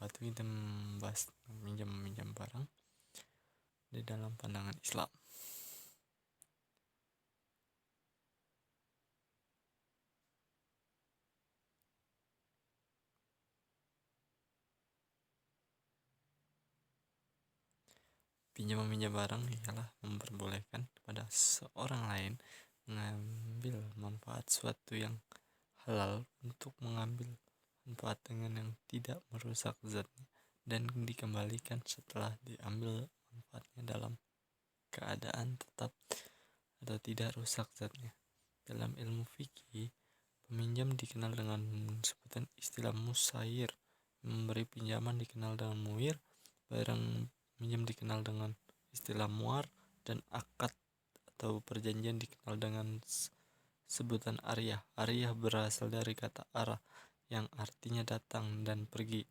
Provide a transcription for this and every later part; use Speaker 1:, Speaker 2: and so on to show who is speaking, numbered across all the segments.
Speaker 1: wabarakatuh. Kita membahas meminjam barang di dalam pandangan Islam. Pinjam meminjam barang ialah memperbolehkan kepada seorang lain mengambil manfaat suatu yang halal untuk mengambil manfaat dengan yang tidak merusak zatnya dan dikembalikan setelah diambil manfaatnya dalam keadaan tetap atau tidak rusak zatnya. Dalam ilmu fikih, peminjam dikenal dengan sebutan istilah musair, memberi pinjaman dikenal dengan muir, barang pinjam dikenal dengan istilah muar, dan akad atau perjanjian dikenal dengan sebutan ariyah. Ariyah berasal dari kata arah yang artinya datang dan pergi.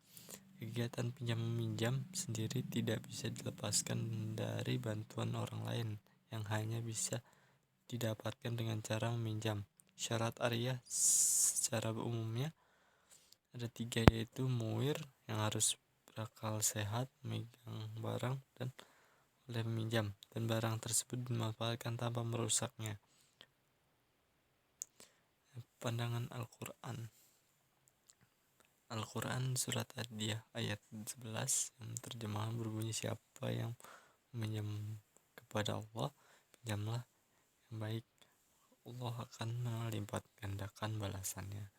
Speaker 1: Kegiatan pinjam meminjam sendiri tidak bisa dilepaskan dari bantuan orang lain yang hanya bisa didapatkan dengan cara meminjam. Syarat ariyah secara umumnya ada 3, yaitu muir yang harus berakal sehat, memegang barang dan oleh peminjam, dan barang tersebut dimanfaatkan tanpa merusaknya. Pandangan Al-Quran Surat Ad-Diyah ayat 11 yang terjemahan berbunyi, siapa yang meminjam kepada Allah, pinjamlah yang baik, Allah akan melipat gandakan balasannya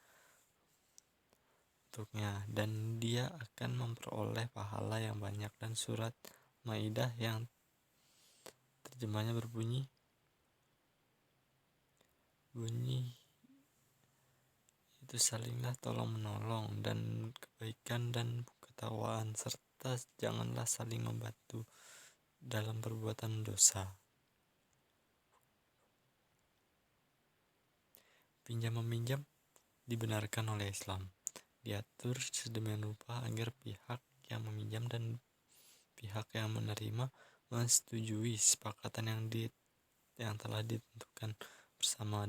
Speaker 1: untuknya dan dia akan memperoleh pahala yang banyak. Dan surat Maidah yang terjemahnya berbunyi itu salinglah tolong menolong dan kebaikan dan ketakwaan, serta janganlah saling membantu dalam perbuatan dosa. Pinjam meminjam dibenarkan oleh Islam, diatur sedemikian rupa agar pihak yang meminjam dan pihak yang menerima menyetujui kesepakatan yang telah ditentukan bersama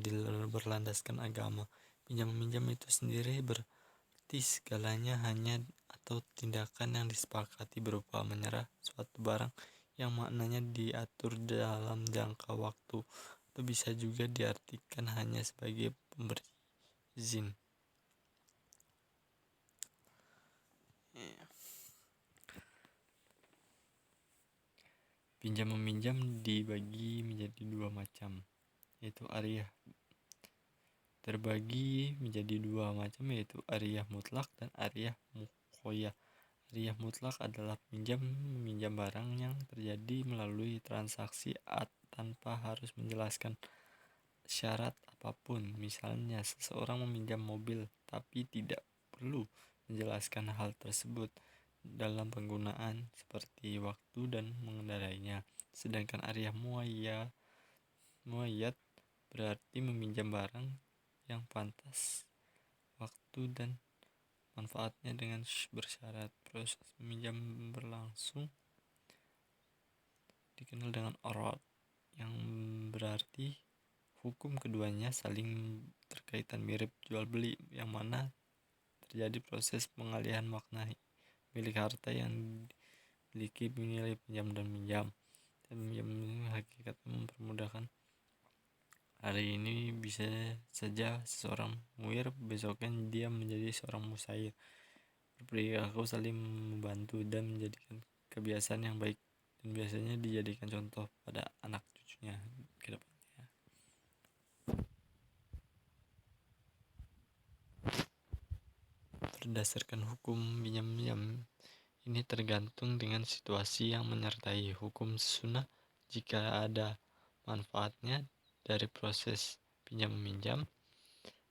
Speaker 1: berlandaskan agama. Pinjam meminjam itu sendiri berarti segalanya hanya atau tindakan yang disepakati berupa menyerah suatu barang yang maknanya diatur dalam jangka waktu, atau bisa juga diartikan hanya sebagai pemberi izin. Pinjam meminjam dibagi menjadi 2 macam, yaitu ariyah. Terbagi menjadi 2 macam, yaitu ariyah mutlak dan ariyah muqayyad. Ariyah mutlak adalah meminjam barang yang terjadi melalui transaksi tanpa harus menjelaskan syarat apapun. Misalnya, seseorang meminjam mobil tapi tidak perlu menjelaskan hal tersebut dalam penggunaan seperti waktu dan mengendarainya. Sedangkan ariyah muayyad berarti meminjam barang yang pantas waktu dan manfaatnya dengan bersyarat. Proses meminjam berlangsung dikenal dengan arad, yang berarti hukum keduanya saling terkaitan mirip jual beli, yang mana terjadi proses pengalihan makna milik harta yang dimiliki nilai pinjam dan minjam. Dan pinjam ini hakikatnya mempermudahkan. Hari ini bisa saja seseorang muir, besoknya dia menjadi seorang musair. Berperilaku saling membantu dan menjadikan kebiasaan yang baik, dan biasanya dijadikan contoh pada anak cucunya ke depannya. Berdasarkan hukum pinjam-pinjam ini tergantung dengan situasi yang menyertai hukum sunnah. Jika ada manfaatnya dari proses pinjam-meminjam,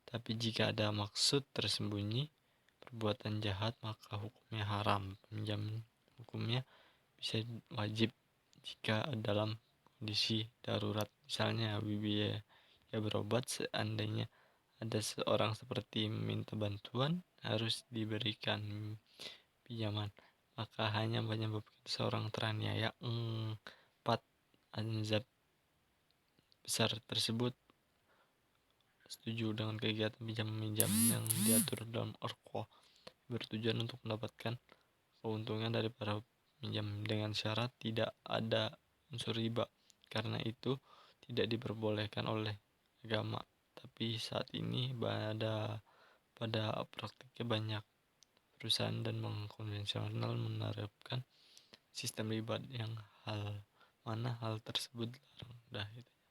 Speaker 1: tapi jika ada maksud tersembunyi perbuatan jahat, maka hukumnya haram. Pinjam hukumnya bisa wajib jika dalam kondisi darurat, misalnya biaya berobat. Seandainya ada seorang seperti meminta bantuan harus diberikan pinjaman, maka hanya menyebabkan seorang teraniaya. 4. Azab besar tersebut setuju dengan kegiatan pinjam meminjam yang diatur dalam Al-Quran, bertujuan untuk mendapatkan keuntungan dari para pinjam dengan syarat tidak ada unsur riba. Karena itu tidak diperbolehkan oleh agama. Tapi saat ini pada praktiknya banyak perusahaan dan bank konvensional menerapkan sistem riba yang hal tersebut dilarang. Dah, itu.